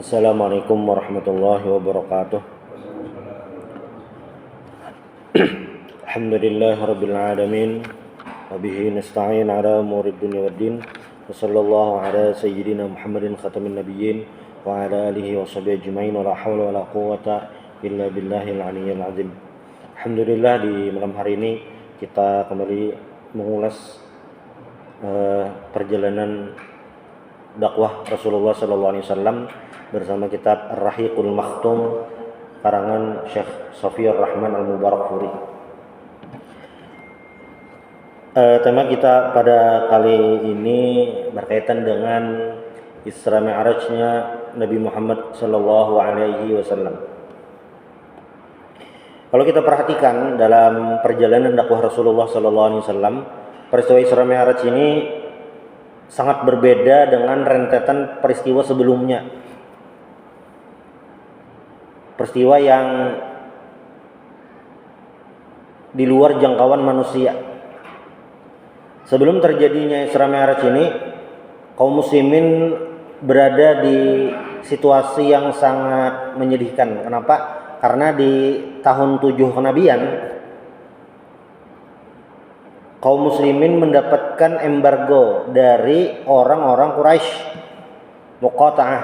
Assalamualaikum warahmatullahi wabarakatuh. Alhamdulillahirabbil alamin. Wa bihi nasta'in ala umurid dunya waddin. Wa sallallahu ala sayyidina Muhammadin khatamin nabiyyin wa ala alihi wa sahbihi ajma'in. Wa la haula wa la quwwata illa billahil aliyyil azim. Alhamdulillah, di malam hari ini kita kembali mengulas perjalanan dakwah Rasulullah sallallahu alaihi wasallam bersama kitab Ar-Rahiqul Makhtum karangan Syekh Shafiyur Rahman Al-Mubarakfuri. Tema kita pada kali ini berkaitan dengan Isra Mi'rajnya Nabi Muhammad sallallahu alaihi wasallam. Kalau kita perhatikan dalam perjalanan dakwah Rasulullah sallallahu alaihi wasallam, peristiwa Isra Mi'raj ini sangat berbeda dengan rentetan peristiwa sebelumnya. Peristiwa yang di luar jangkauan manusia. Sebelum terjadinya Isra Mi'raj ini, kaum muslimin berada di situasi yang sangat menyedihkan. Kenapa? Karena di tahun 7 kenabian, kaum muslimin mendapatkan embargo dari orang-orang Quraisy, Muqata'ah.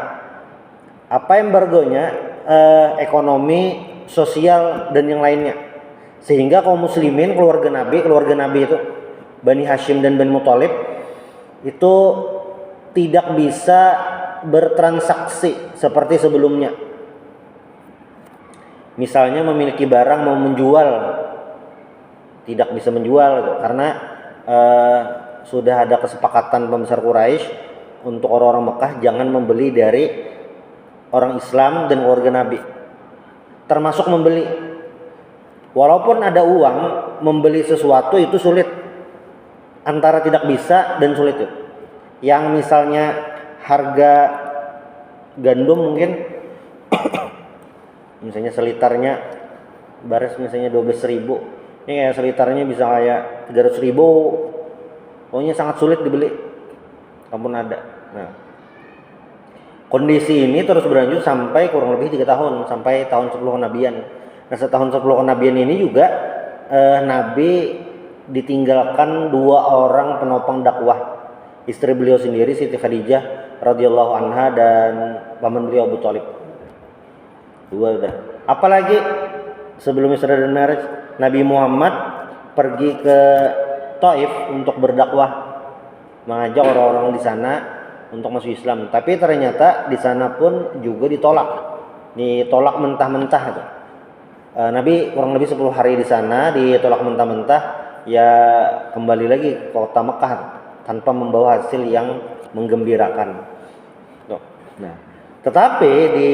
Apa embargonya? Ekonomi, sosial, dan yang lainnya. Sehingga kaum muslimin, keluarga Nabi itu Bani Hashim dan Bani Muthalib itu tidak bisa bertransaksi seperti sebelumnya. Misalnya memiliki barang mau menjual, tidak bisa menjual gitu, karena sudah ada kesepakatan pembesar Quraisy untuk orang-orang Mekah jangan membeli dari orang Islam dan keluarga Nabi, termasuk membeli. Walaupun ada uang, membeli sesuatu itu sulit, antara tidak bisa dan sulit itu. Yang misalnya harga gandum mungkin misalnya selitarnya baris misalnya 12.000, ini kayak selitarnya bisa kayak 300.000, pokoknya sangat sulit dibeli, ampun ada. Nah, kondisi ini terus berlanjut sampai kurang lebih 3 tahun, sampai tahun 10 kenabian. Nah, setahun 10 kenabian ini juga Nabi ditinggalkan 2 orang penopang dakwah. Istri beliau sendiri Siti Khadijah radhiyallahu anha dan paman beliau Abu Thalib. 2 udah. Apalagi sebelum Isra dan Mi'raj, Nabi Muhammad pergi ke Taif untuk berdakwah, mengajak orang-orang di sana untuk masuk Islam. Tapi ternyata di sana pun juga ditolak mentah-mentah itu. Nabi kurang lebih 10 hari di sana, ditolak mentah-mentah, ya kembali lagi ke kota Mekah tanpa membawa hasil yang menggembirakan. Nah, tetapi di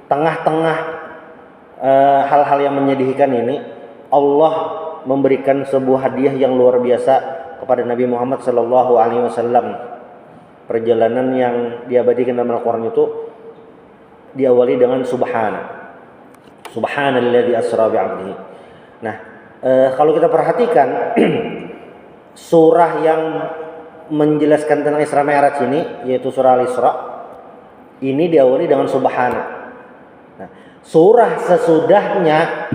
tengah-tengah hal-hal yang menyedihkan ini, Allah memberikan sebuah hadiah yang luar biasa kepada Nabi Muhammad sallallahu alaihi wasallam. Perjalanan yang diabadikan dalam Al-Quran itu diawali dengan Subhanalladzi asra bi'abdihi. Nah, kalau kita perhatikan surah yang menjelaskan tentang Isra Mi'raj ini, yaitu surah Al-Isra, ini diawali dengan Subhana. Nah, surah sesudahnya,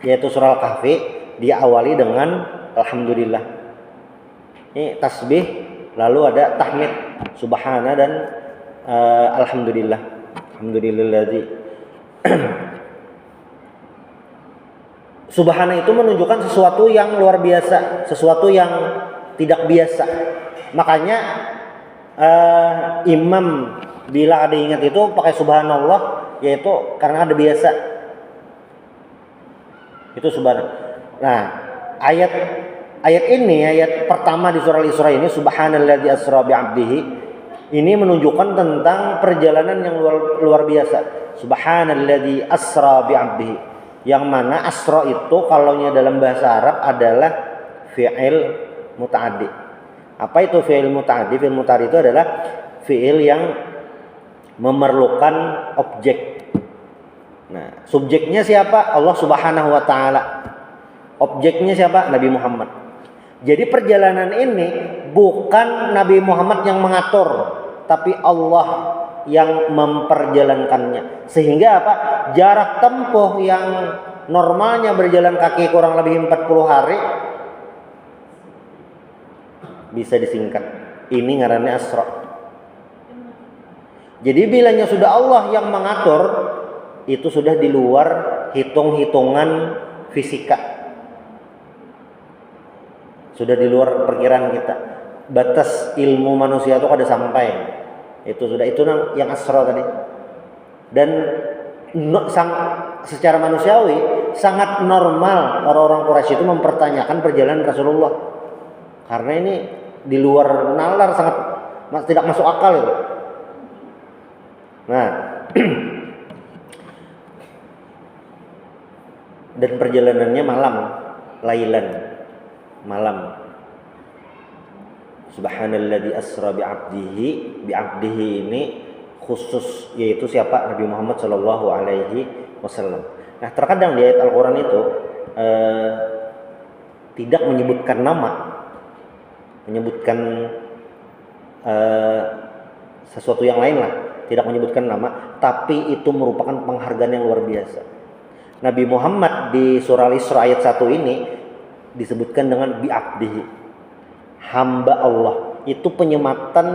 yaitu surah Al-Kahfi, diawali dengan Alhamdulillah. Ini tasbih, lalu ada tahmid, Subhana dan Alhamdulillah. Alhamdulillahilladzi. Subhana itu menunjukkan sesuatu yang luar biasa, sesuatu yang tidak biasa. Makanya imam bila ada ingat itu pakai subhanallah, yaitu karena ada biasa. Itu subhanallah. Nah, ayat ini, ayat pertama di surah Al-Isra ini, Subhanalladzi asra bi'abdihi, ini menunjukkan tentang perjalanan yang luar biasa. Subhanalladzi asra bi'abdihi, yang mana asra itu kalaunya dalam bahasa Arab adalah fi'il muta'addi. Apa itu fi'il muta'addi? Fi'il muta'addi itu adalah fi'il yang memerlukan objek. Nah, subjeknya siapa? Allah Subhanahu wa taala. Objeknya siapa? Nabi Muhammad. Jadi perjalanan ini bukan Nabi Muhammad yang mengatur, tapi Allah yang memperjalankannya. Sehingga apa? Jarak tempuh yang normalnya berjalan kaki kurang lebih 40 hari bisa disingkat. Ini ngarannya Asra. Jadi bilanya sudah Allah yang mengatur, itu sudah di luar hitung-hitungan fisika. Sudah di luar perkiraan kita. Batas ilmu manusia itu kada sampai. Itu sudah, itu yang Asra tadi. Dan secara manusiawi sangat normal orang-orang Quraisy itu mempertanyakan perjalanan Rasulullah. Karena ini di luar nalar, sangat tidak masuk akal itu. Nah, dan perjalanannya malam, lailan, malam. Subhanalladzi asra bi'abdihi ini khusus, yaitu siapa? Nabi Muhammad sallallahu alaihi wasallam. Nah, terkadang di ayat Al-Qur'an itu tidak menyebutkan nama, menyebutkan sesuatu yang lain lah, tidak menyebutkan nama, tapi itu merupakan penghargaan yang luar biasa. Nabi Muhammad di surah Al-Isra ayat 1 ini disebutkan dengan bi'abdihi, hamba Allah. Itu penyematan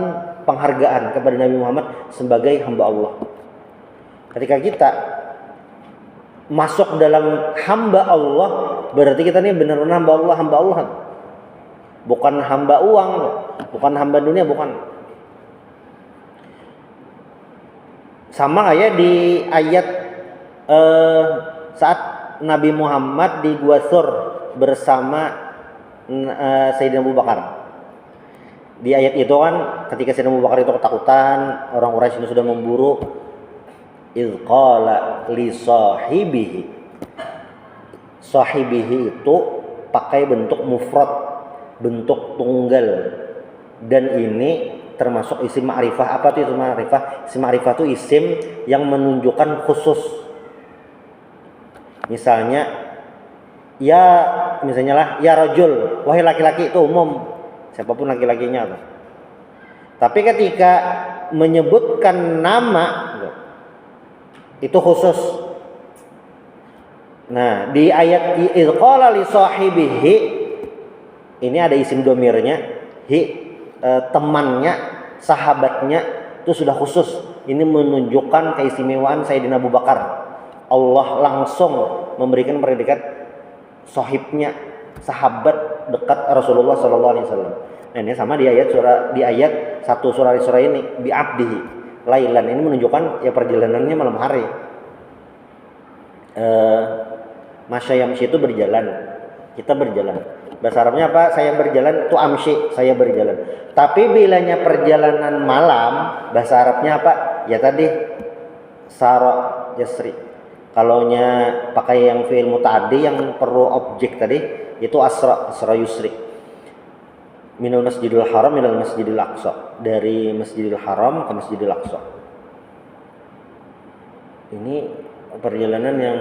penghargaan kepada Nabi Muhammad sebagai hamba Allah. Ketika kita masuk dalam hamba Allah, berarti kita ini benar-benar hamba Allah. Bukan hamba uang, bukan hamba dunia, bukan. Sama kayak di ayat saat Nabi Muhammad di Gua Thur bersama Sayyidina Abu Bakar. Di ayat itu kan ketika Sayyidina Abu Bakar itu ketakutan, orang Quraisy itu sudah memburu, idz qala li sahibihi. Sahibihi itu pakai bentuk mufrad, bentuk tunggal. Dan ini termasuk isim ma'rifah. Apa itu isim ma'rifah? Isim ma'rifah itu isim yang menunjukkan khusus. Misalnya lah ya rajul, wahai laki-laki, itu umum, siapapun laki-lakinya. Tapi ketika menyebutkan nama itu khusus. Nah, di ayat idz qala li sahibihi ini ada isim domirnya, temannya, sahabatnya, itu sudah khusus. Ini menunjukkan keistimewaan Sayyidina Abu Bakar. Allah langsung memberikan predikat sahibnya, sahabat dekat Rasulullah sallallahu alaihi wasallam. Nah, ini sama di ayat 1 surah Al-Isra ini, bi'abdihi lailan, ini menunjukkan ya perjalanannya malam hari. Masyayamshi itu berjalan, kita berjalan. Bahasa Arabnya apa? Saya berjalan, itu amshi, saya berjalan. Tapi bilanya perjalanan malam, bahasa Arabnya apa? Ya tadi sara yasri. Kalaunya pakai yang fi'il muta'addi yang perlu objek tadi, itu asra yusri. Minal masjidil haram minal masjidil aqsa, dari Masjidil Haram ke Masjidil Aqsa. Ini perjalanan yang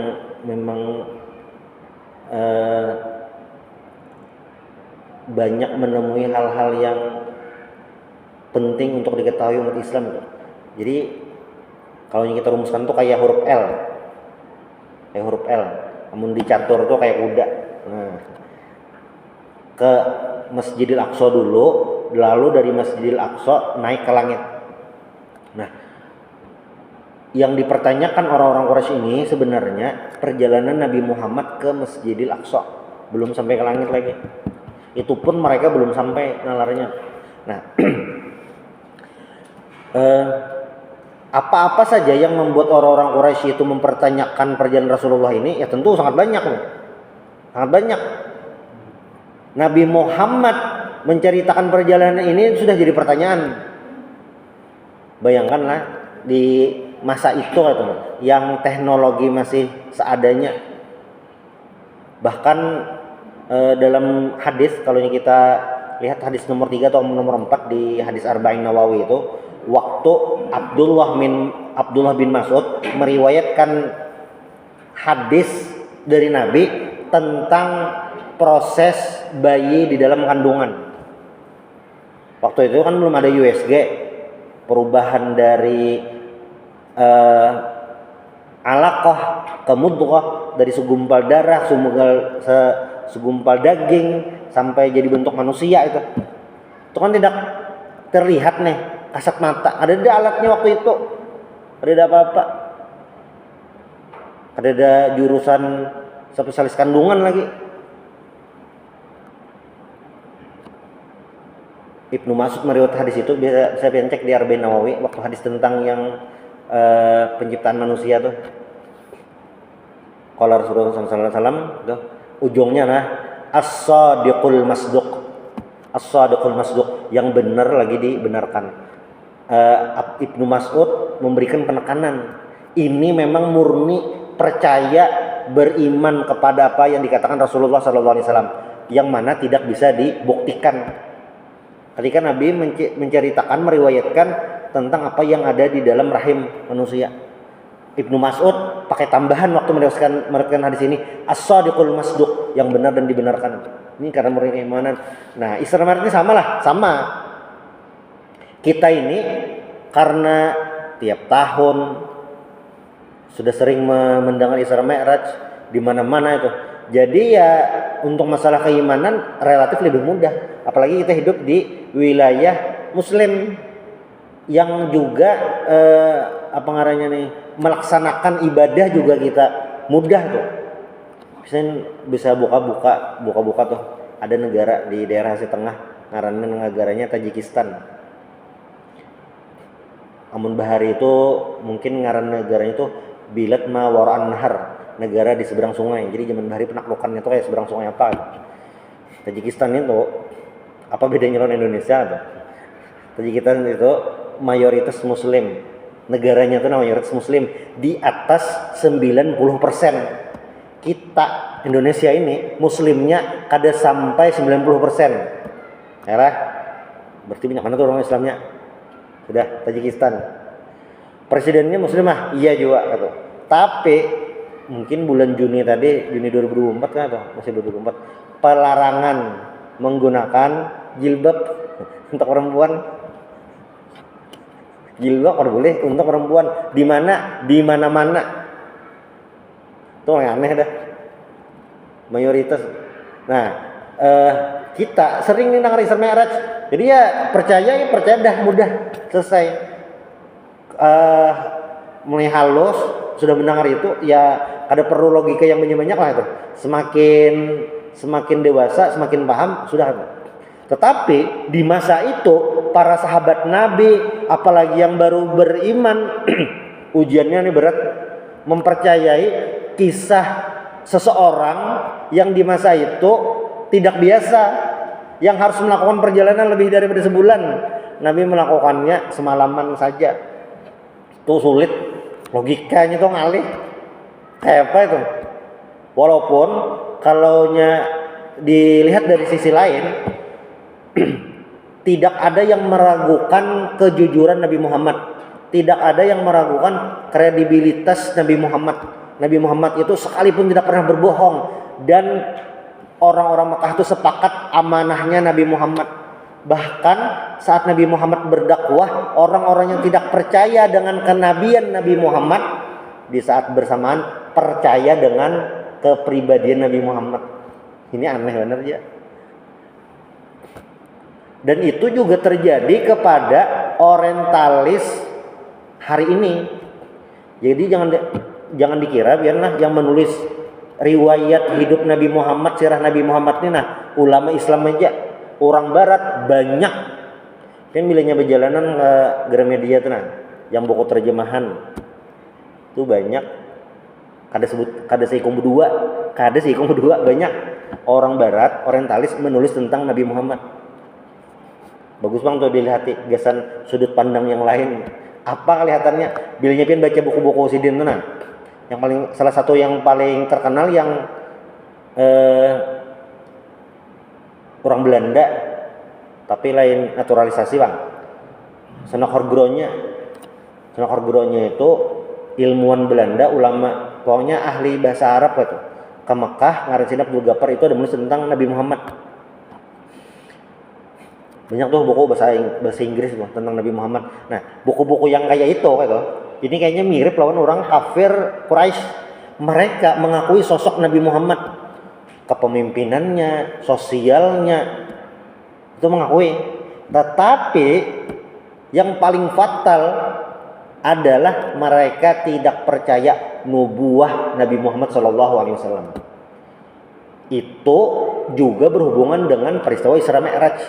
memang banyak menemui hal-hal yang penting untuk diketahui umat Islam. Jadi kalau yang kita rumuskan tuh kayak huruf L, namun dicatur tuh kayak kuda. Nah, ke Masjidil Aqsa dulu, lalu dari Masjidil Aqsa naik ke langit. Nah, yang dipertanyakan orang-orang Quraisy ini sebenarnya perjalanan Nabi Muhammad ke Masjidil Aqsa, belum sampai ke langit lagi. Itu pun mereka belum sampai nalarnya. Nah, apa-apa saja yang membuat orang-orang Quraisy itu mempertanyakan perjalanan Rasulullah ini, ya tentu sangat banyak. Sangat banyak. Nabi Muhammad menceritakan perjalanan ini sudah jadi pertanyaan. Bayangkanlah di masa itu yang teknologi masih seadanya. Bahkan dalam hadis, kalau kita lihat hadis nomor 3 atau nomor 4 di hadis Arba'in Nawawi itu, waktu Abdullah bin Mas'ud meriwayatkan hadis dari Nabi tentang proses bayi di dalam kandungan. Waktu itu kan belum ada USG, perubahan dari eh, alaqah ke mudghah, dari segumpal darah, segumpal daging sampai jadi bentuk manusia itu kan tidak terlihat nih kasat mata. Ada alatnya waktu itu, ada apa-apa, ada jurusan spesialis kandungan lagi. Ibnu Mas'ud meriwayatkan hadis itu, biasa saya pengen cek di Arba'in Nawawi waktu hadis tentang yang penciptaan manusia tuh. Qala Rasulullah sallallahu alaihi wasallam tuh ujungnya nah as-sadiqul masduq. As-sadiqul masduq, yang benar lagi dibenarkan. Ibnu Mas'ud memberikan penekanan. Ini memang murni percaya, beriman kepada apa yang dikatakan Rasulullah sallallahu alaihi wasallam, yang mana tidak bisa dibuktikan. Ketika Nabi menceritakan, meriwayatkan tentang apa yang ada di dalam rahim manusia. Ibnu Mas'ud pakai tambahan waktu meriwayatkan hadis ini, as-sadiqul masduq, yang benar dan dibenarkan. Ini karena murni keimanan. Nah, Isra Mi'raj ini sama. Kita ini karena tiap tahun sudah sering mendengar Isra Mi'raj di mana-mana itu. Jadi ya untuk masalah keimanan relatif lebih mudah, apalagi kita hidup di wilayah muslim yang juga melaksanakan ibadah juga kita mudah tuh. Bisa buka tuh. Ada negara di daerah Asia Tengah, negaranya Tajikistan. Amun Bahari itu mungkin ngaran negaranya itu Bilad ma wara'an nahar, negara di seberang sungai. Jadi zaman Bahari penaklukannya itu kayak seberang sungai apa. Tajikistan itu apa bedanya dengan Indonesia tuh? Tajikistan itu mayoritas muslim. Negaranya itu mayoritas muslim di atas 90%. Kita Indonesia ini muslimnya kada sampai 90%. Ya, berarti banyak mana tuh orang Islamnya? Sudah Tajikistan. Presidennya muslimah, iya juga gitu. Tapi mungkin bulan Juni 2024 kan atau masih 2024, pelarangan menggunakan jilbab untuk perempuan. Jilbab kalau boleh untuk perempuan di mana-mana. Itu yang aneh dah. Mayoritas. Nah, kita sering nih dengar Isra Mi'raj. Jadi ya percaya dah, mudah selesai. Mulai halus sudah mendengar itu ya ada perlu logika yang banyak lah itu. Semakin dewasa semakin paham sudah. Tetapi di masa itu para sahabat Nabi, apalagi yang baru beriman, ujiannya ini berat, mempercayai kisah seseorang yang di masa itu tidak biasa, yang harus melakukan perjalanan lebih daripada sebulan. Nabi melakukannya semalaman saja. Itu sulit, logikanya tuh ngalih. Kayak apa itu? Walaupun kalau dilihat dari sisi lain, tidak ada yang meragukan kejujuran Nabi Muhammad. Tidak ada yang meragukan kredibilitas Nabi Muhammad. Nabi Muhammad itu sekalipun tidak pernah berbohong, dan orang-orang Mekah itu sepakat amanahnya Nabi Muhammad. Bahkan saat Nabi Muhammad berdakwah, orang-orang yang tidak percaya dengan kenabian Nabi Muhammad di saat bersamaan percaya dengan kepribadian Nabi Muhammad. Ini aneh benar ya. Dan itu juga terjadi kepada orientalis hari ini. Jadi jangan dikira biarlah yang menulis riwayat hidup Nabi Muhammad, sirah Nabi Muhammad ini ulama Islam aja. Orang barat banyak kan bilangnya perjalanan ke Gramedia tuh yang buku terjemahan itu banyak, kada seikum berdua banyak orang barat orientalis menulis tentang Nabi Muhammad. Bagus bang tuh dilihat gasan sudut pandang yang lain. Apa kelihatannya bilangnya pian baca buku-buku Sidin tuh yang salah satu yang paling terkenal yang orang Belanda tapi lain naturalisasi bang. Senokor Gronya itu ilmuwan Belanda, ulama pokoknya ahli bahasa Arab itu ke Mekah ngaran Abdul Ghaffar, itu ada menulis tentang Nabi Muhammad. Banyak tuh buku bahasa Inggris tentang Nabi Muhammad. Nah buku-buku yang kayak itu Ini kayaknya mirip lawan orang kafir Quraisy. Mereka mengakui sosok Nabi Muhammad, kepemimpinannya, sosialnya, itu mengakui. Tetapi yang paling fatal adalah mereka tidak percaya nubuah Nabi Muhammad SAW. Itu juga berhubungan dengan peristiwa Isra Mi'raj.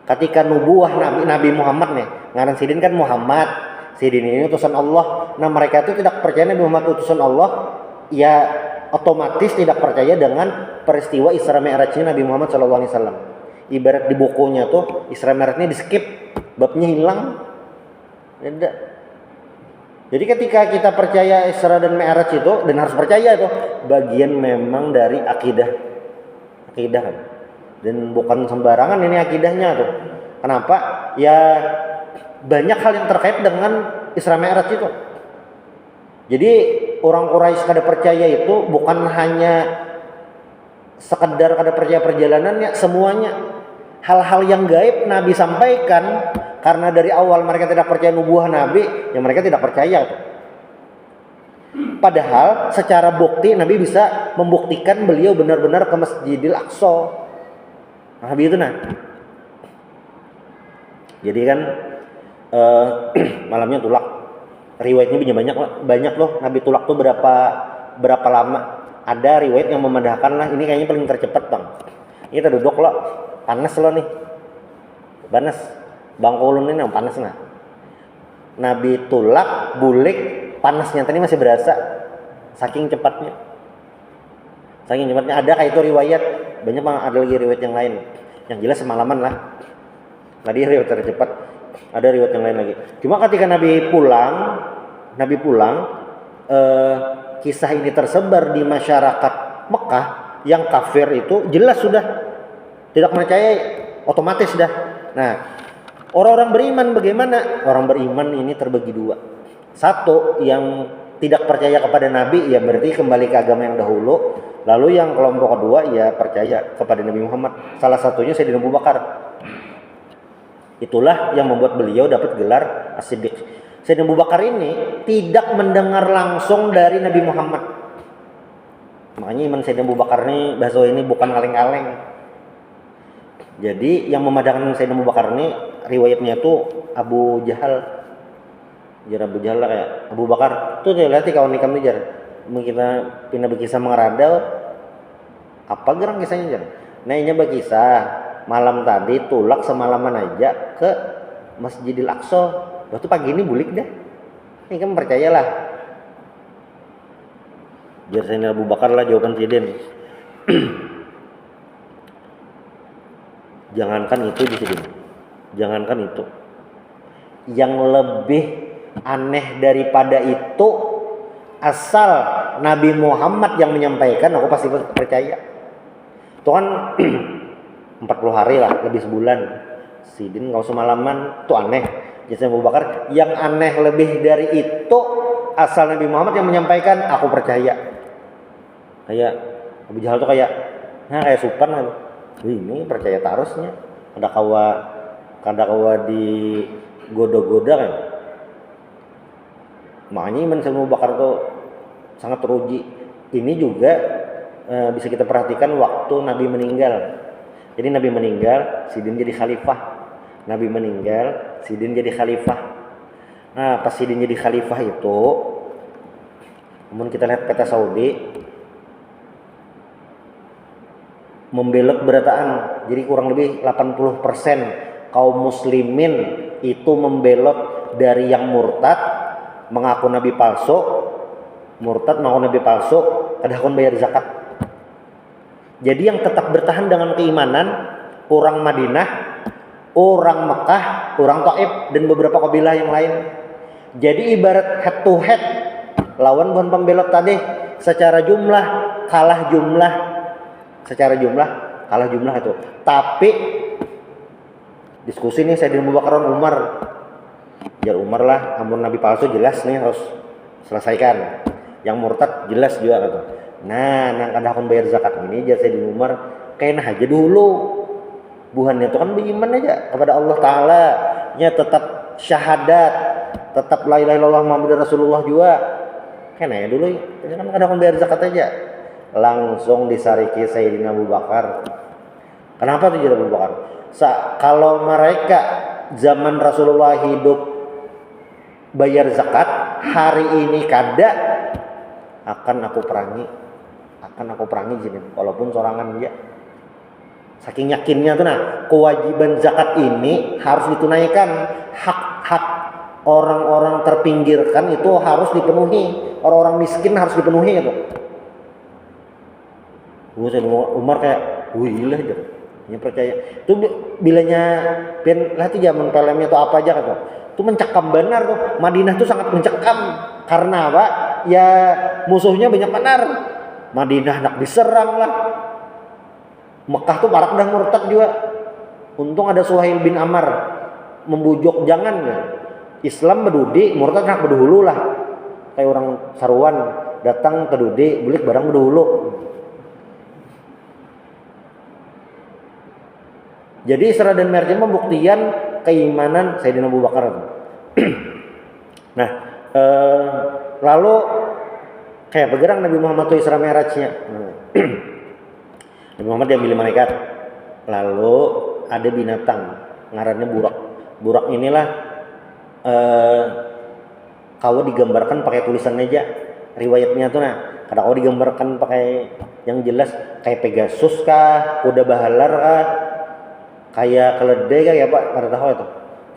Ketika nubuah Nabi Muhammad nih, ngaran sidin kan Muhammad, sidin ini utusan Allah. Nah mereka itu tidak percaya Nabi Muhammad utusan Allah, ya otomatis tidak percaya dengan peristiwa Isra Mi'rajnya Nabi Muhammad SAW. Ibarat di bukunya tuh Isra Mi'rajnya di skip, babnya hilang. Tidak. Jadi ketika kita percaya Isra dan Mi'raj itu, dan harus percaya itu bagian memang dari akidah kan. Dan bukan sembarangan ini akidahnya tuh. Kenapa? Ya banyak hal yang terkait dengan Isra Mi'raj itu. Jadi orang Quraisy kada percaya itu bukan hanya sekedar kada percaya perjalanannya, semuanya. Hal-hal yang gaib Nabi sampaikan, karena dari awal mereka tidak percaya nubuah Nabi, ya mereka tidak percaya tuh. Padahal secara bukti Nabi bisa membuktikan beliau benar-benar ke Masjidil Aqsa. Nabi itu jadi kan malamnya tulak. Riwayatnya banyak loh. Nabi tulak tuh berapa lama. Ada riwayat yang memandahkan lah, ini kayaknya paling tercepat bang. Ini kita duduk loh, panas loh nih, panas. Bangku ulun ini yang panas nah. Nabi tulak, bulik, panasnya tadi masih berasa. Saking cepatnya. Ada kayak itu riwayat. Banyak ada lagi riwayat yang lain. Yang jelas semalaman lah. Tadi riwayat tercepat. Ada riwayat yang lain lagi. Cuma ketika Nabi pulang, kisah ini tersebar di masyarakat Mekah yang kafir itu jelas sudah tidak percaya, otomatis dah. Nah, orang-orang beriman bagaimana? Orang beriman ini terbagi dua. Satu yang tidak percaya kepada Nabi, ya berarti kembali ke agama yang dahulu. Lalu yang kelompok kedua ya percaya kepada Nabi Muhammad. Salah satunya Sayyidina Abu Bakar. Itulah yang membuat beliau dapat gelar As-Siddiq. Sayyidina Abu Bakar ini tidak mendengar langsung dari Nabi Muhammad. Makanya iman Sayyidina Abu Bakar ini bahasa ini bukan kaleng-kaleng. Jadi yang memadamkan Sayyidina Abu Bakar ini riwayatnya itu Abu Jahal. Jar Abu Jahal lah kayak Abu Bakar. Tuh lihat kawan nikam nih jar. Kita pindah berkisah mengeradal. Apa gerang kisahnya jar? Nah ini berkisah malam tadi tulak semalaman aja ke Masjidil Aqsa. Waktu pagi ini bulik dah. Ini kan percayalah. Jar Sayyidina Abu Bakar lah jawaban Sidin. Jangankan itu di sini. Jangankan itu. Yang lebih aneh daripada itu, asal Nabi Muhammad yang menyampaikan, aku pasti percaya. Itu kan 40 hari lah, lebih sebulan. Sidin enggak usah malaman, itu aneh. Jadi Abu Bakar, yang aneh lebih dari itu, asal Nabi Muhammad yang menyampaikan, aku percaya. Kayak Abu Jahal tuh kayak Supan kan. Ini percaya tarusnya. Ada kawa di goda-goda kan. Makanya Iman Sayyidina Abu Bakar itu sangat teruji. Ini juga bisa kita perhatikan waktu Nabi meninggal. Jadi Nabi meninggal, Sidin jadi khalifah. Nabi meninggal, Sidin jadi khalifah. Nah pas Sidin jadi khalifah itu, namun kita lihat peta Saudi, membelot berataan. Jadi kurang lebih 80% kaum muslimin itu membelot dari yang murtad, mengaku nabi palsu, murtad mengaku nabi palsu, kadang bayar zakat. Jadi yang tetap bertahan dengan keimanan orang Madinah, orang Mekah, orang Taif dan beberapa kabilah yang lain. Jadi ibarat head to head, lawan bukan pembelot tadi secara jumlah kalah jumlah. Secara jumlah kalah jumlah itu. Tapi diskusi nih Sayyidina Abu Bakar dan Umar. Jar Umar lah, amun nabi palsu jelas nih harus selesaikan. Yang murtad jelas juga gitu. Nah, nang kadang bayar zakat ini jar Sayyidina Umar kayaknya aja dulu. Buhannya itu kan beriman aja kepada Allah Ta'ala, nya tetap syahadat, tetap la ilaha illallah Muhammadur Rasulullah juga. Kan ya dulu kan ada kon bayar zakat aja. Langsung disariki Sayyidina Abu Bakar. Kenapa tuh jadi Abu Bakar? Kalau mereka zaman Rasulullah hidup bayar zakat, hari ini kada akan aku perangi jadi walaupun sorangan dia. Saking yakinnya tuh kewajiban zakat ini harus ditunaikan, hak-hak orang-orang terpinggirkan itu harus dipenuhi, orang-orang miskin harus dipenuhi itu. Umar kayak, wih aja, ini percaya. Itu bilanya lah itu zaman filmnya tuh apa aja kata. Itu mencekam benar tuh. Madinah tuh sangat mencekam karena apa? Ya musuhnya banyak benar. Madinah nak diserang lah. Mekah tuh barak dan murtad juga. Untung ada Suhail bin Amr membujuk jangan ya. Islam berdudi, murtad nak berdahulu lah. Kayak orang saruan datang ke dudi, beli barang berdahulu. Jadi Isra dan Mi'raj pembuktian keimanan Sayyidina Abu Bakar. Nah, lalu kayak bergerak Nabi Muhammad itu Isra Mi'rajnya. Nabi Muhammad diambil malaikat. Lalu ada binatang ngarannya burak. Burak inilah kalau digambarkan pakai tulisan aja riwayatnya tuh kadang kalau digambarkan pakai yang jelas kayak Pegasus kah, kuda bahalar kah, kayak keledai kah ya Pak, kada tahu itu.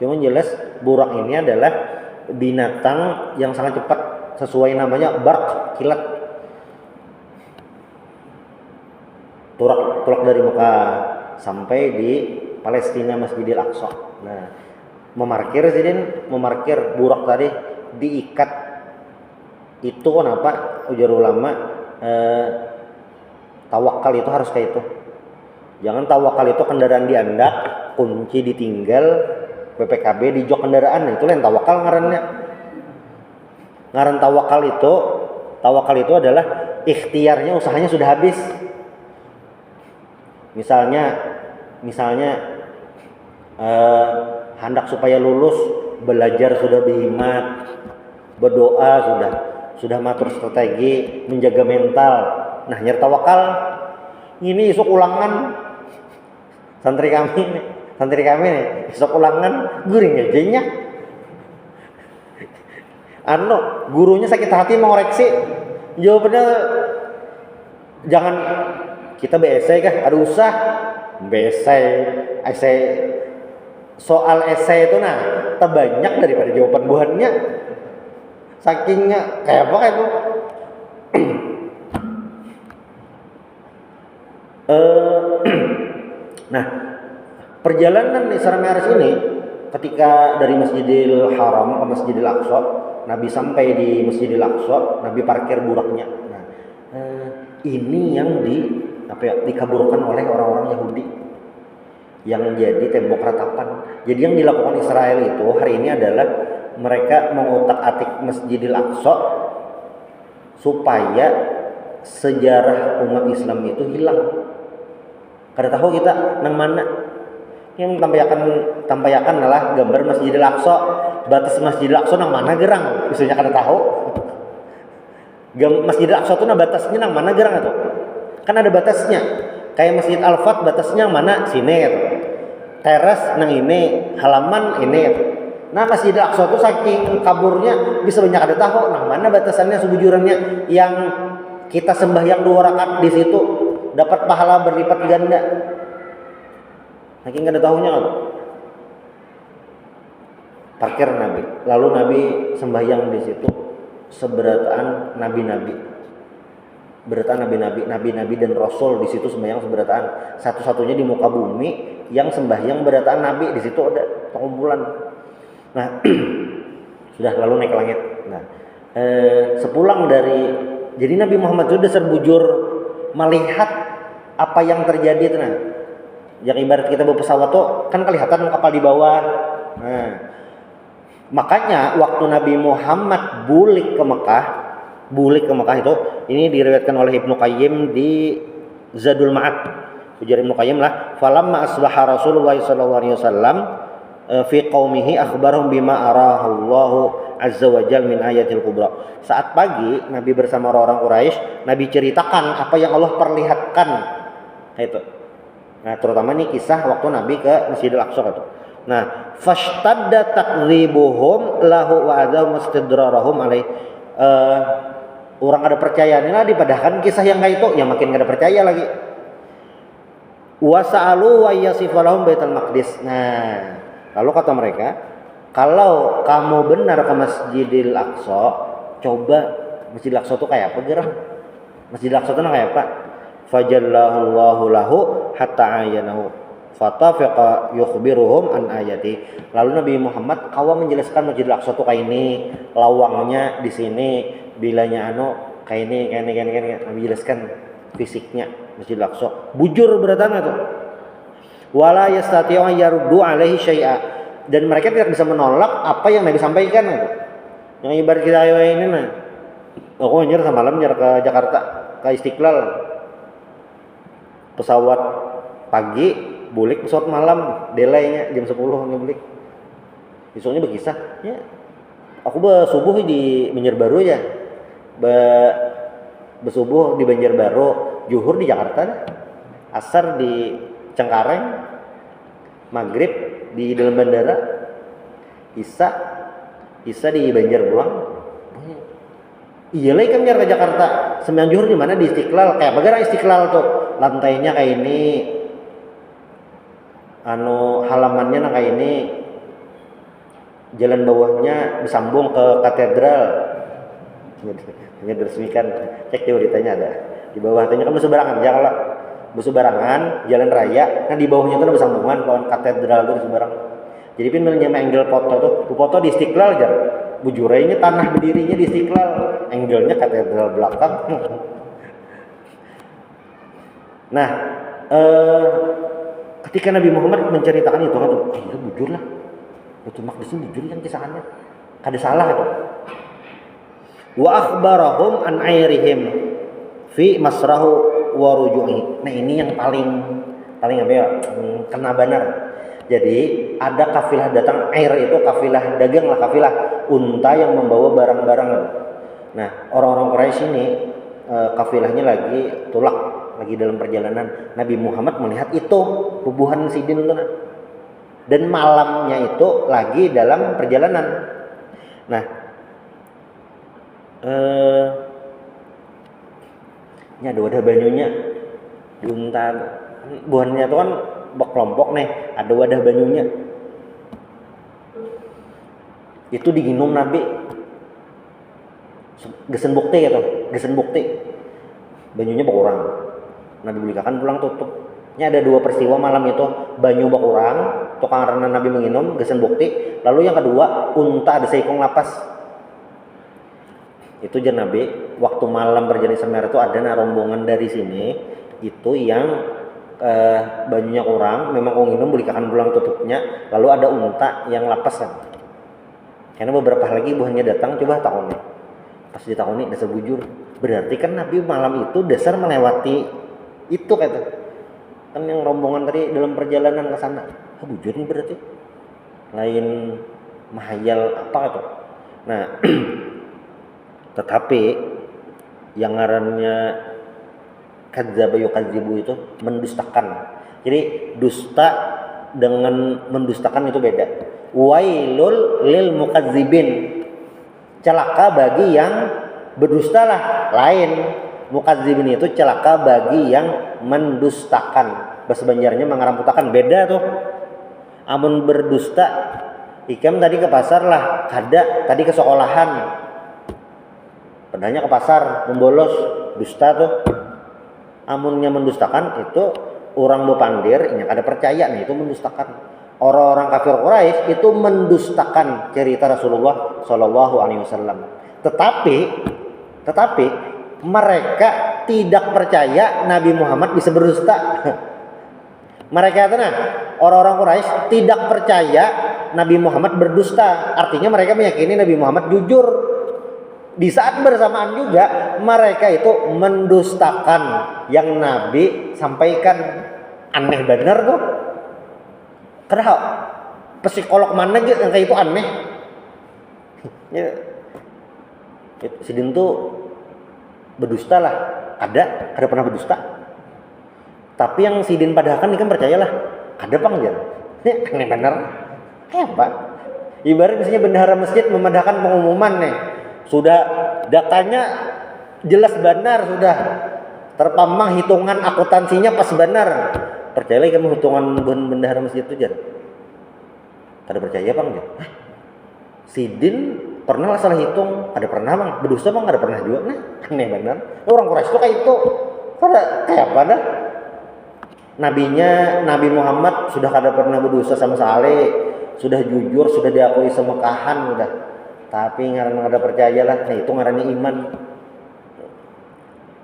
Cuma jelas burak ini adalah binatang yang sangat cepat sesuai namanya barq, kilat. Tulak dari Mekah sampai di Palestina Masjidil Aqsa. Nah, memarkir burak tadi diikat. Itu kenapa ujar ulama tawakal itu harus kayak itu. Jangan tawakal itu kendaraan diandak, kunci ditinggal, PPKB di jok kendaraan. Itu lain tawakal ngarannya. Ngaran tawakal itu adalah ikhtiarnya, usahanya sudah habis. Misalnya hendak supaya lulus, belajar sudah berhimmat, berdoa sudah matur strategi, menjaga mental. Nah, nyari tawakal ini isuk ulangan santri kami nih isuk ulangan guring aja nya. Gurunya sakit hati mau ngoreksi, jawabannya jangan kita esai kah? Ada usah esai soal esai itu terbanyak daripada jawaban buahannya. Sakingnya kayak apa itu? Nah, perjalanan Isra Mi'raj ini ketika dari Masjidil Haram ke Masjidil Aqsa, Nabi sampai di Masjidil Aqsa, Nabi parkir buraknya. Nah, ini yang dikaburkan oleh orang-orang Yahudi yang jadi tembok ratapan. Jadi yang dilakukan Israel itu hari ini adalah mereka mengutak-atik Masjidil Aqsa supaya sejarah umat Islam itu hilang. Kada tahu kita nang mana. Yang tampayakan adalah gambar Masjidil Aqsa, batas Masjidil Aqsa nang mana gerang. Isunya kada tahu. Masjidil Aqsa itu batasnya nang mana gerang itu. Kan ada batasnya. Kayak Masjid Al-Fat batasnya mana? Sini gitu. Teras nang ini, halaman ini gitu. Nah, Masjid Al-Aqsa itu saking kaburnya bisa banyak ada tahu nang mana batasannya sebujurannya yang kita sembahyang 2 rakaat di situ dapat pahala berlipat ganda. Saking ada tahunya kan. Parkir Nabi. Lalu Nabi sembahyang di situ seberataan nabi-nabi. Berataan nabi-nabi dan rasul di situ sembahyang seberataan. Satu-satunya di muka bumi yang sembahyang berataan nabi, di situ ada perkumpulan. Nah, sudah lalu naik ke langit. Nah, sepulang dari jadi Nabi Muhammad itu sudah terbujur melihat apa yang terjadi itu. Nah, yang ibarat kita bawa pesawat tuh kan kelihatan kapal di bawah. Nah, makanya waktu Nabi Muhammad bulik ke Mekah itu, ini diriwayatkan oleh Ibnu Qayyim di Zadul Ma'ad. Ujar Ibnu Qayyim lah, falamma asbaha Rasulullah sallallahu alaihi wasallam fi qaumihi akhbarahum bima arahallahu azza wa jalla min ayatil kubra. Saat pagi Nabi bersama orang-orang Quraisy, Nabi ceritakan apa yang Allah perlihatkan. Itu. Nah, terutama nih kisah waktu Nabi ke Masjidil Aqsa itu. Nah, fashtadda takdzibuhum lahu wa adaw mustadrarahum alaih. Orang ada percaya nih lah dipadahkan kisah yang kayak itu, yang makin gak ada percaya lagi. Wa sa'alu wa yasifalahum Baitul Maqdis. Nah, lalu kata mereka, kalau kamu benar ke Masjidil Aqsa, coba Masjidil Aqsa itu kayak apa gerang? Masjidil Aqsa itu kayak apa? Fajallahu lahu hatta ayanahu fatafaqa yukhbiruhum an ayati. Lalu Nabi Muhammad menjelaskan Masjidil Aqsa itu kayak ini, lawangnya di sini, bilanya kayak ini. Nabi jelaskan fisiknya Masjidil Aqsa. Bujur beratan itu. Wala yastati'u yaruddu alaihi syai'a. Dan mereka tidak bisa menolak apa yang Nabi sampaikan itu. Yang ibarat kita ini nah. Aku nyar semalam nyar ke Jakarta, ke Istiqlal. Pesawat pagi, bulik pesawat malam, delaynya jam 10 ngebulik. Besoknya berkisah, ya. Aku bersubuh di Banjarbaru ya. Bersubuh di Banjarbaru, zuhur di Jakarta, asar di Cengkareng, maghrib di dalam bandara, isya di Banjarbuang. Iya lagi kan ke Jakarta. Sembilan zuhur di mana? Di Istiqlal. Kayak bagaimana Istiqlal tuh? Lantainya kayak ini, halamannya kayak ini, jalan bawahnya disambung ke katedral. Ini diresmikan. Cek di beritanya ada. Di bawah tanya kan berseberangan, janganlah berseberangan jalan raya. Kan di bawahnya itu ada bersambungan kawan katedral itu berseberang. Jadi pin menyama angle foto tuh, foto di Istiqlal jar. Bujurainya tanah berdirinya di Istiqlal, angle-nya katedral belakang. Nah, ketika Nabi Muhammad menceritakan itu kan, itu bujur lah. Baitul Maqdis bujur kan kisahannya. Kada salah itu. Wa akhbarahum an airihim fi masrahu wa ruju'i. Nah, ini yang paling apa ya? Kena benar. Jadi ada kafilah datang, air itu kafilah dagang lah, kafilah unta yang membawa barang-barang. Nah, orang-orang Quraisy ini kafilahnya lagi tulak, lagi dalam perjalanan. Nabi Muhammad melihat itu bubuhan sidin itu, dan malamnya itu lagi dalam perjalanan. Nah, ini ada wadah banyunya di unta. Buahnya itu kan kelompok nih, ada wadah banyunya. Itu diginum Nabi. Gesen bukti gitu, gesen bukti. Banyunya berkurang. Nabi belikan pulang tutup. Ini ada dua peristiwa malam itu, banyu berkurang, itu karena Nabi menginum, gesen bukti. Lalu yang kedua, unta ada seikung lapas. Itu jar Nabi, waktu malam perjalanan Semeru itu ada rombongan dari sini, itu yang bajunya kurang, memang nginum belikan pulang tutupnya, lalu ada unta yang lapasan. Karena beberapa lagi buahnya datang, coba tahunnya. Pas di tahun ini dasar bujur. Berarti kan Nabi malam itu dasar melewati itu kata. Kan yang rombongan tadi dalam perjalanan ke sana. Bujur nih berarti. Lain mahayal apa itu. Nah, tetapi yang ngarannya kadzdzaba yukadzibu itu mendustakan. Jadi dusta dengan mendustakan itu beda. Wailul lil mukadzibin. Celaka bagi yang berdusta lah. Lain. Mukadzibin itu celaka bagi yang mendustakan. Bahasa Banjarnya mengaramutakan, beda tuh. Amun berdusta, ikam tadi ke pasar lah, kada tadi ke sekolahan. Padahal ke pasar membolos, dusta tuh. Amunnya mendustakan itu orang bepandir, ini ada percaya nih itu mendustakan. Orang-orang kafir Quraisy itu mendustakan cerita Rasulullah Shallallahu Alaihi Wasallam. Tetapi mereka tidak percaya Nabi Muhammad bisa berdusta. Mereka orang-orang Quraisy tidak percaya Nabi Muhammad berdusta. Artinya mereka meyakini Nabi Muhammad jujur. Di saat bersamaan juga mereka itu mendustakan yang Nabi sampaikan. Aneh benar tuh. Kenapa? Psikolog mana gitu yang kayak itu aneh. Ya, Sidin tuh berdusta lah, ada pernah berdusta. Tapi yang Sidin padahkan ini kan percayalah, ada bang dia. Ini aneh bener, hebat. Ibarat misalnya bendahara masjid memadahkan pengumuman nih, sudah datanya jelas benar, sudah terpampang hitungan akuntansinya pas benar. Percayalah kamu hitungan bendahara masjid itu jar. Kada percaya bang dia. Sidin pernah salah hitung, ada pernah bang, berdusta bang, ada pernah juga. Nah, aneh benar. Orang Quraisy itu kayak itu, kayak apa dah? Nabi Muhammad sudah kada pernah berdusta sama sekali, sudah jujur, sudah diakui semekahan, udah. Tapi ngaran kada percaya lah, nah itu ngarannya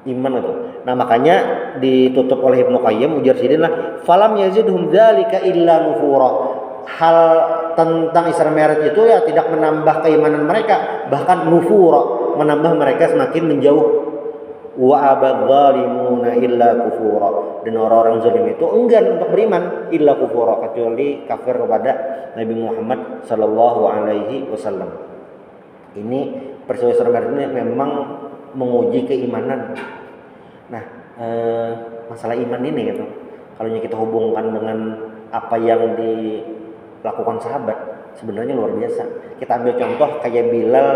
iman itu. Nah makanya ditutup oleh Ibnu Qayyim ujar Sidin lah, falam yazidhum dzalika illa nufura. Hal tentang Isra Mi'raj itu ya tidak menambah keimanan mereka, bahkan nufura, menambah mereka semakin menjauh. Wa abadzalimuna illa kufura, dan orang-orang zalim itu enggan untuk beriman illa kufura, kecuali kafir kepada Nabi Muhammad sallallahu alaihi wasallam. Ini peristiwa Isra Mi'raj ini memang menguji keimanan. Nah, masalah iman ini gitu, kalau kita hubungkan dengan apa yang dilakukan sahabat, sebenarnya luar biasa. Kita ambil contoh kayak Bilal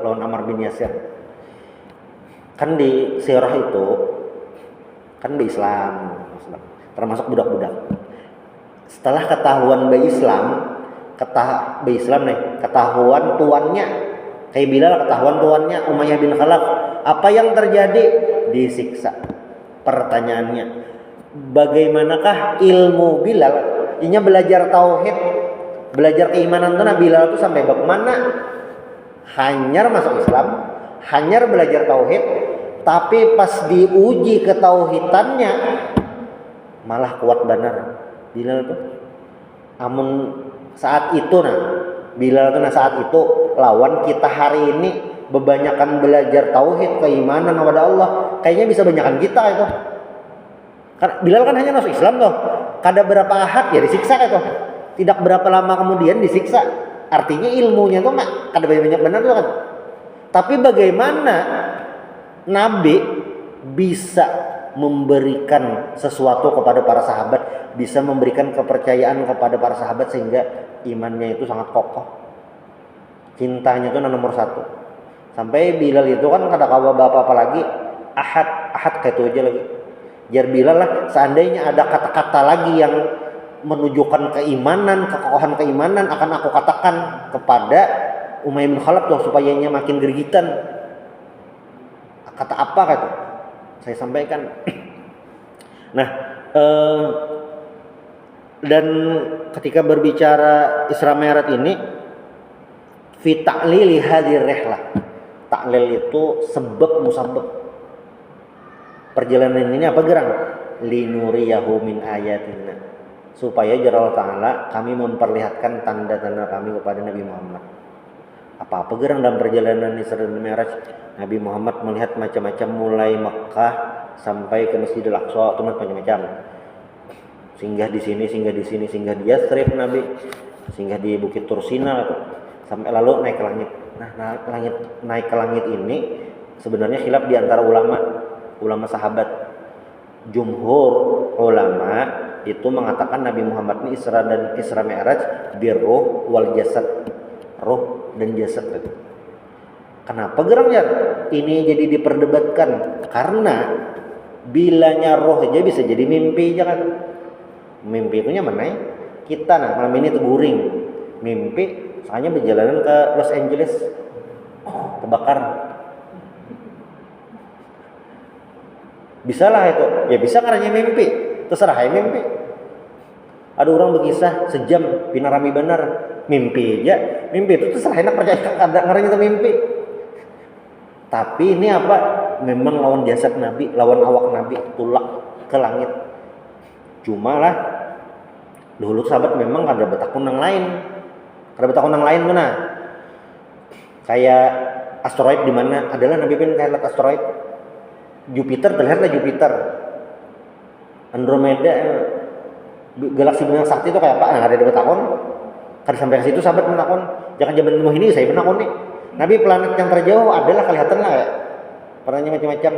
lawan Ammar bin Yasir. Kan di sirah itu kan Islam, termasuk budak-budak. Setelah ketahuan Islam ketahuan tuannya kayak Bilal, ketahuan tuannya Umayyah bin Khalaf, apa yang terjadi? Disiksa. Pertanyaannya, bagaimanakah ilmu Bilal? Inya belajar tauhid, belajar keimanan tuh Bilal tuh sampai bagaimana? Hanyar masuk Islam, hanyar belajar tauhid, tapi pas diuji ketauhidannya malah kuat benar Bilal tuh. Amun saat itu Bilal tuh saat itu lawan kita hari ini bebanyakan belajar tauhid, keimanan kepada Allah, kayaknya bisa banyakan kita itu. Karena Bilal kan hanya masuk Islam tuh, kada berapa ahad ya disiksa itu. Tidak berapa lama kemudian disiksa. Artinya ilmunya tuh kada banyak benar tuh kan. Tapi bagaimana Nabi bisa memberikan sesuatu kepada para sahabat, bisa memberikan kepercayaan kepada para sahabat sehingga imannya itu sangat kokoh, cintanya itu nomor satu. Sampai Bilal itu kan kada kawa apa lagi, ahad kayak itu aja lagi. Jar Bilal lah, seandainya ada kata-kata lagi yang menunjukkan keimanan, kekokohan keimanan, akan aku katakan kepada Umayyah bin Khalaf tuh supaya nya makin gregitan. Kata apa kata? Saya sampaikan. Nah, dan ketika berbicara Isra Mi'raj ini, fi ta'lili hadhir rihlah. Ta'lil itu sebab musabab. Perjalanan ini apa gerang? Linuriyahu min ayatina. Supaya Allah Ta'ala kami memperlihatkan tanda-tanda kami kepada Nabi Muhammad. Apa gerang dalam perjalanan Isra Mi'raj? Nabi Muhammad melihat macam-macam mulai Mekah sampai ke Masjidil Aqsa, itu macam-macam. Singgah di sini, singgah di Yatsrib Nabi, singgah di Bukit Tursina sampai lalu naik ke langit. Nah, naik ke langit ini sebenarnya khilaf di antara ulama sahabat. Jumhur ulama itu mengatakan Nabi Muhammad ini Isra Mi'raj birruh wal jasad, roh dan jasad itu. Kenapa gerang ya? Ini jadi diperdebatkan karena bilanya roh aja bisa jadi mimpi, jangan. Mimpi itu mana ya? Kita malam ini terguring mimpi, soalnya berjalanan ke Los Angeles, kebakar. Bisa lah itu, ya bisa karena mimpi, terserah ya mimpi. Ada orang berkisah sejam pinarami benar, mimpi aja, mimpi itu terserah enak percaya ada ngarang itu mimpi. Tapi ini apa? Memang lawan jasad Nabi, lawan awak Nabi, tulak ke langit. Cuma lah dulu sahabat memang ada betakun yang lain. Ada betakun yang lain mana? Kayak asteroid di mana adalah Nabi bin kayak asteroid. Jupiter terlihatlah Jupiter. Andromeda, galaksi bintang sakti itu kayak apa? Nah, ada betakun. Kan sampai ke situ sahabat menakon. Jangan zaman ini saya menakon nih. Nabi planet yang terjauh adalah kelihatan lah ya. Pertanyaan macam-macam.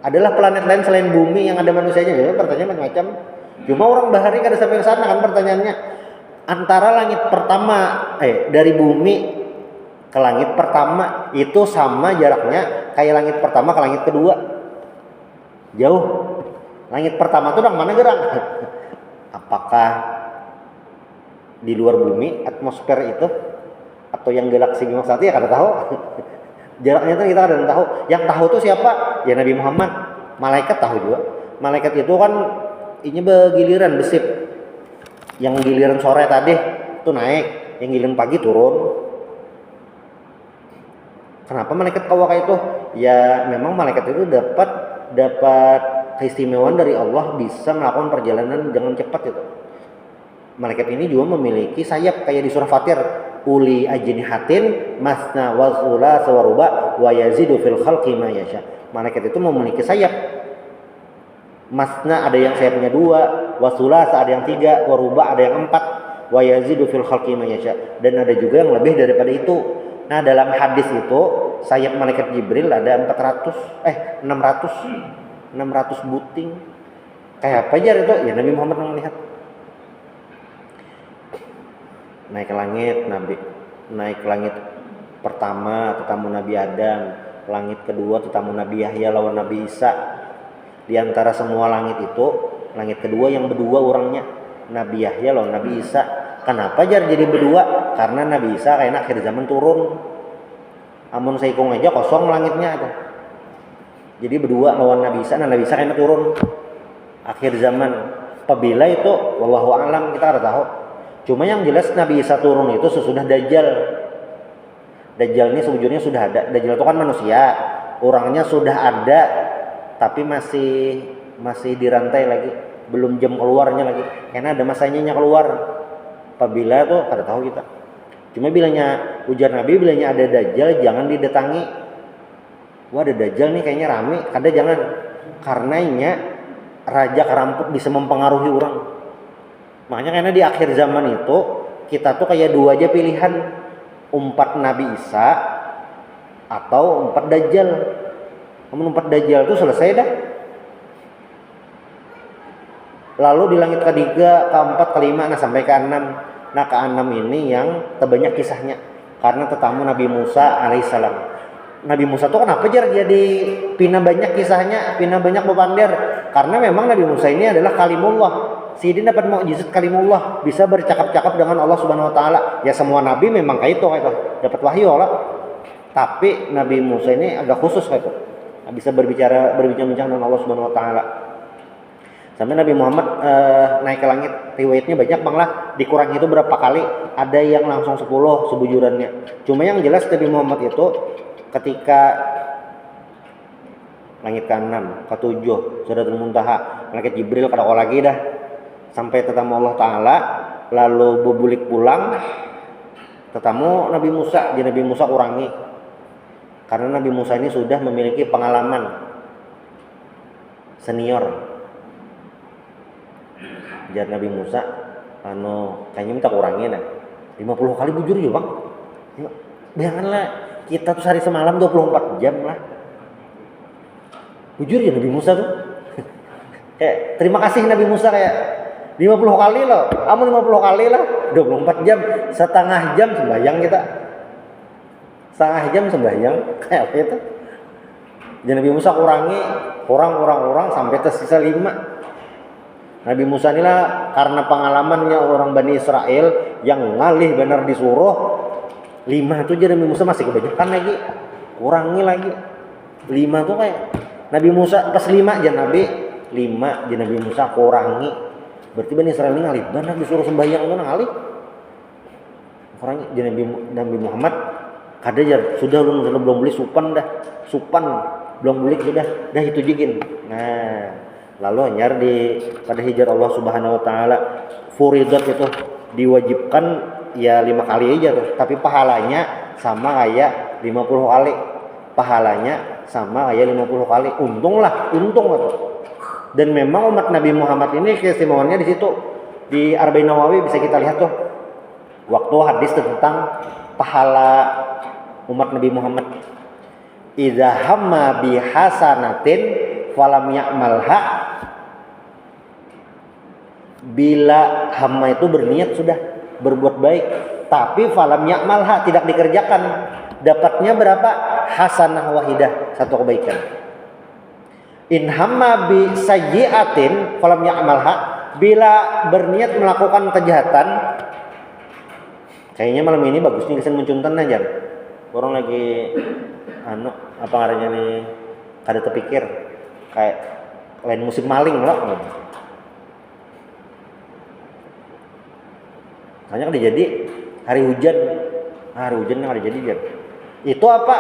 Adalah planet lain selain bumi yang ada manusianya? Ya, pertanyaan macam-macam. Cuma orang bahari kada sampai ke sana kan pertanyaannya. Antara langit pertama dari bumi ke langit pertama itu sama jaraknya kayak langit pertama ke langit kedua. Jauh. Langit pertama itu mana gerang? Apakah di luar bumi atmosfer itu atau yang galaksi Bima Sakti ya kada tahu. Jaraknya itu kita kada tahu. Yang tahu itu siapa? Ya Nabi Muhammad. Malaikat tahu juga. Malaikat itu kan ini begiliran besip. Yang giliran sore tadi itu naik, yang giliran pagi turun. Kenapa malaikat kawaka itu? Ya memang malaikat itu dapat keistimewaan dari Allah bisa melakukan perjalanan dengan cepat itu. Malaikat ini juga memiliki sayap kayak di surah Fatir, uli ajnihatin masna wa thulatsa wa ruba' wa yazidu fil khalqi ma yasha. Malaikat itu memiliki sayap. Masna ada yang sayapnya 2, wa thulatsa ada yang 3, wa ruba' ada yang 4, wa yazidu fil khalqi ma yasha. Dan ada juga yang lebih daripada itu. Nah, dalam hadis itu sayap malaikat Jibril ada 600 buting. Kayak apa aja itu? Ya Nabi Muhammad melihat. Naik ke langit pertama tetamu Nabi Adam, langit kedua tetamu Nabi Yahya lawan Nabi Isa. Di antara semua langit itu, langit kedua yang berdua orangnya, Nabi Yahya lawan Nabi Isa. Kenapa jadi berdua? Karena Nabi Isa kayaknya akhir zaman turun. Amun saikung aja kosong langitnya ada. Jadi berdua lawan Nabi Isa, Nabi Isa kayaknya turun akhir zaman. Apabila itu wallahu alam kita ada tahu. Cuma yang jelas Nabi Isa turun itu sesudah Dajjal. Dajjal ini sejujurnya sudah ada. Dajjal itu kan manusia, orangnya sudah ada, tapi masih dirantai lagi, belum jam keluarnya lagi. Karena ada masanya keluar. Apabila itu kada tahu kita. Cuma bilanya ujar Nabi, bilanya ada Dajjal jangan didatangi. Wah ada Dajjal nih kayaknya rame, kada jangan. Karenanya raja keramput bisa mempengaruhi orang. Makanya karena di akhir zaman itu kita tuh kayak 2 aja pilihan, umpat Nabi Isa atau umpat Dajjal. Namun umpat Dajjal itu selesai dah. Lalu di langit ketiga, keempat, kelima, sampai ke-6. Nah ke-6 ini yang terbanyak kisahnya karena tetamu Nabi Musa alaihissalam. Nabi Musa tuh kenapa jadi pina banyak kisahnya, pina banyak bepander? Karena memang Nabi Musa ini adalah kalimullah. Sidin dapat mukjizat kalimullah, bisa bercakap-cakap dengan Allah Subhanahu wa taala. Ya semua nabi memang kayak itu dapat wahyu lah. Tapi Nabi Musa ini agak khusus kayak itu. Bisa berbincang-bincang dengan Allah Subhanahu wa taala. Sampai Nabi Muhammad naik ke langit, riwayatnya banyak Bang lah. Dikurangi itu berapa kali? Ada yang langsung 10 sebujurannya. Cuma yang jelas Nabi Muhammad itu ketika langit ke-6, ke-7, Sidratul Muntaha, malaikat Jibril kada lagi dah. Sampai tetamu Allah Ta'ala, lalu bebulik pulang, tetamu Nabi Musa, di Nabi Musa kurangi. Karena Nabi Musa ini sudah memiliki pengalaman senior. Jadi Nabi Musa, kayaknya minta kurangi dah. 50 kali bujur juga Bang. Bayangkanlah, kita tuh sehari semalam 24 jam lah. Bujur ya Nabi Musa tuh. Terima kasih Nabi Musa kayak 50 kali loh, amun 50 kali lah, 24 jam, setengah jam sembahyang kita. Setengah jam sembahyang, kayak apa itu? Jadi Nabi Musa kurangi, orang sampai tersisa 5. Nabi Musa inilah karena pengalamannya orang Bani Israel yang ngalih benar disuruh 5 tuh jadi Nabi Musa masih kebanyakan lagi, kurangi lagi. 5 tuh kayak Nabi Musa pas 5 jadi Nabi 5 jadi Nabi Musa kurangi. Berarti Bani Israel ini ngalih benar disuruh sembahyang itu ngalih. Kurangi jadi Nabi Muhammad kada jar sudah belum beli supan belum beli sudah dah itu jigin. Nah lalu hanya pada hijrah Allah Subhanahu wa taala furidat itu diwajibkan ya 5 kali aja tuh, tapi pahalanya sama kayak 50 kali. Pahalanya sama kayak 50 kali. Untung tuh. Dan memang umat Nabi Muhammad ini keistimewaannya di situ. Di Arba'in Nawawi bisa kita lihat tuh. Waktu hadis tentang pahala umat Nabi Muhammad. Idza hamma bi hasanatin falam ya'malha. Bila hamma itu berniat sudah berbuat baik, tapi falam ya'malha, tidak dikerjakan, dapatnya berapa? Hasanah wahidah, satu kebaikan. In hamma bi sayyi'atin falam ya'malha, bila berniat melakukan kejahatan, kayaknya malam ini bagus nih kesan muncuntan aja. Orang lagi apa ngarannya nih, kada terpikir kayak lain musim maling loh. Hanya kada jadi hari hujan yang ada jadi kan. Itu apa?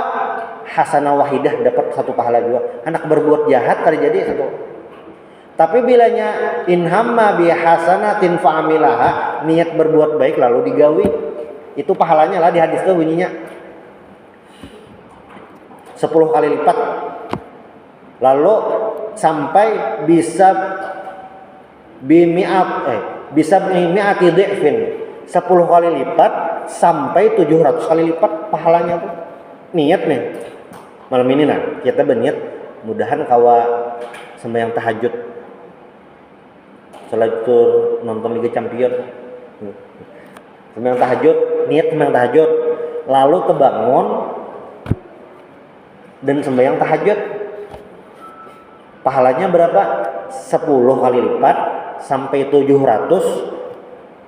Hasanah wahidah, dapat satu pahala juga. Anak berbuat jahat kada jadi satu. Tapi bilanya in hamma bi hasanatin fa'amilaha, niat berbuat baik lalu digawi, itu pahalanya lah di hadis itu bunyinya 10 kali lipat. Lalu sampai bisa bimi'ati dhi'fin, 10 kali lipat sampai 700 kali lipat pahalanya tuh. Niat nih. Malam ini nah, kita berniat mudahan kawa sembahyang tahajud. Salat tur nonton Liga Champion. Sembahyang tahajud, niat sembahyang tahajud, lalu kebangun dan sembahyang tahajud. Pahalanya berapa? 10 kali lipat sampai 700.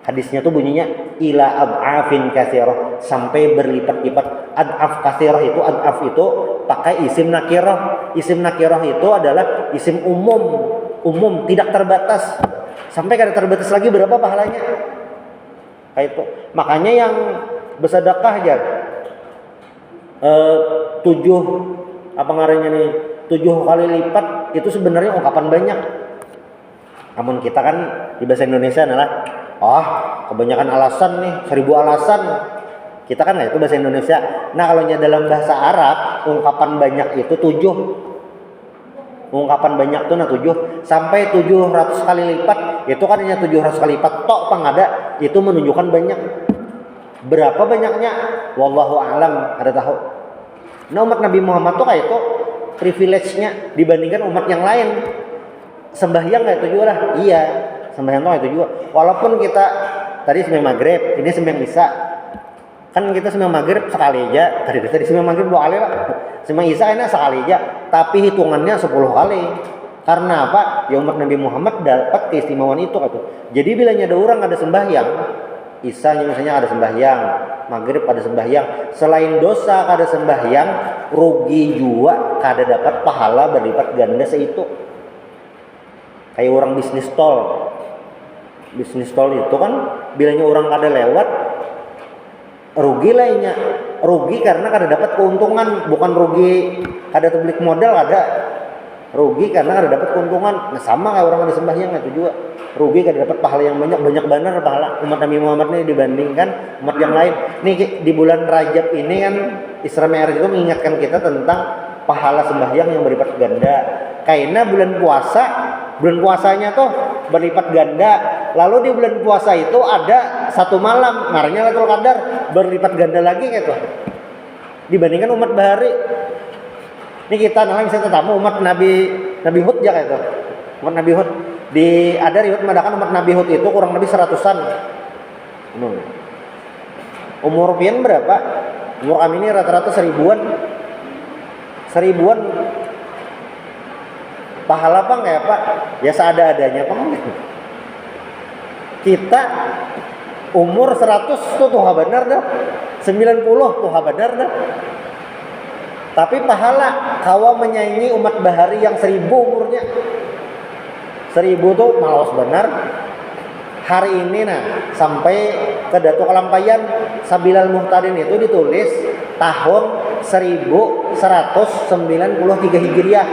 Hadisnya tuh bunyinya ila ad'afin katsirah, sampai berlipat-lipat. Ad'af katsirah itu, ad'af itu pakai isim nakirah. Isim nakirah itu adalah isim umum, tidak terbatas. Sampai kada terbatas lagi berapa pahalanya. Kayak itu. Makanya yang bersedekah aja 7 apa ngarannya nih? 7 kali lipat itu sebenarnya ungkapan banyak. Namun kita kan di bahasa Indonesia adalah kebanyakan alasan nih, 1000 alasan. Kita kan itu bahasa Indonesia. Nah, kalau dalam bahasa Arab, ungkapan banyak itu 7. Ungkapan banyak itu 7 sampai 700 kali lipat. Itu kan hanya 700 kali lipat tok pangada, itu menunjukkan banyak. Berapa banyaknya? Wallahu a'lam, ada tahu. Nah, umat Nabi Muhammad tuh kayak itu privilege-nya dibandingkan umat yang lain. Sembahyang kayak itu juga lah. Iya, sembahyang tuh itu juga. Walaupun kita tadi sembahyang maghrib, ini sembahyang isya. Kan kita sembahyang maghrib sekali aja. Tadi sembahyang maghrib 2 kali lah. Sembahyang isya ini sekali aja. Tapi hitungannya 10 kali. Karena apa? Ya umat Nabi Muhammad dapat keistimewaan itu gitu. Jadi bilanya ada orang ada sembahyang, isya misalnya ada sembahyang, maghrib ada sembahyang, selain dosa ada sembahyang, rugi juga kada dapat pahala berlipat ganda seitu. Kayak orang bisnis tol itu kan bilanya orang kada lewat rugi lainnya, rugi karena kada dapat keuntungan, bukan rugi kada beli modal, ada rugi karena kada dapat keuntungan. Nah, sama kayak orang ada sembahyang itu juga rugi kada dapat pahala yang banyak benar pahala umat Nabi Muhammad ini dibandingkan umat yang lain. Nih di bulan Rajab ini kan Isra Mi'raj itu mengingatkan kita tentang pahala sembahyang yang berlipat ganda. Karena bulan puasanya tuh berlipat ganda. Lalu di bulan puasa itu ada satu malam ngarannya Lailatul Qadar, berlipat ganda lagi gitu dibandingkan umat bahari. Ini kita namanya misalnya tamu umat Nabi Hud ya kayak itu. Umat Nabi Hud ada riwayat mengatakan umat Nabi Hud itu kurang lebih 100-an. Umur pian berapa? Umur kami ini rata-rata 1000-an. Pahala apa kayak apa? Ya seada-adanya apa? Kita umur 100 tuh benar dah. 90 tuh benar dah. Tapi pahala kawa menyaingi umat bahari yang 1000 umurnya. 1000 tuh malas benar. Hari ini sampai ke Datuk Kalampayan Sabilal Muhtadin itu ditulis tahun 1193 Hijriah.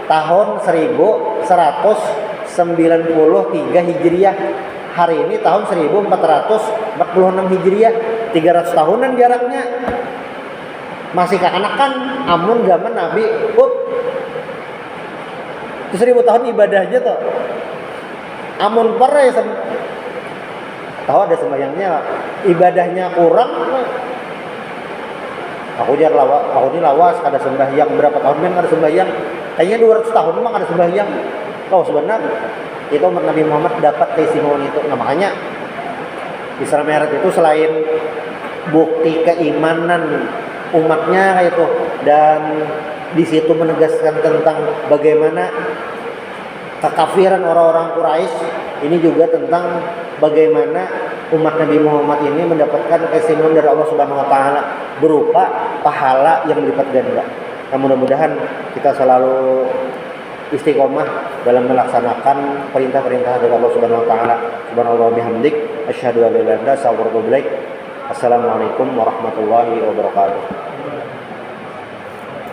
Tahun 1193 Hijriah. Hari ini tahun 1446 Hijriah. 300 tahunan jaraknya. Masih kekanakan amun zaman Nabi Hud. Itu 1000 tahun ibadahnya tuh. Amun pare tahu ada sembahyangnya, ibadahnya kurang. Aku ini lawas kada sembahyang berapa tahun men kada sembahyang. Kayaknya 200 tahun mah kada sembahyang. Oh sebenarnya itu umat Nabi Muhammad dapat keistimewaan itu. Nah makanya Isra Mi'raj itu selain bukti keimanan umatnya kayak itu, dan di situ menegaskan tentang bagaimana kekafiran orang-orang Quraisy, ini juga tentang bagaimana umat Nabi Muhammad ini mendapatkan keistimewaan dari Allah Subhanahu wa taala berupa pahala yang berlipat ganda. Nah, mudah-mudahan kita selalu istiqomah dalam melaksanakan perintah-perintah dari Allah Subhanahu wa taala. Subhanallah bihamdik, asyhadu an la ilaha illa anta, astaghfiruka wa atubu ilaik. Assalamualaikum warahmatullahi wabarakatuh.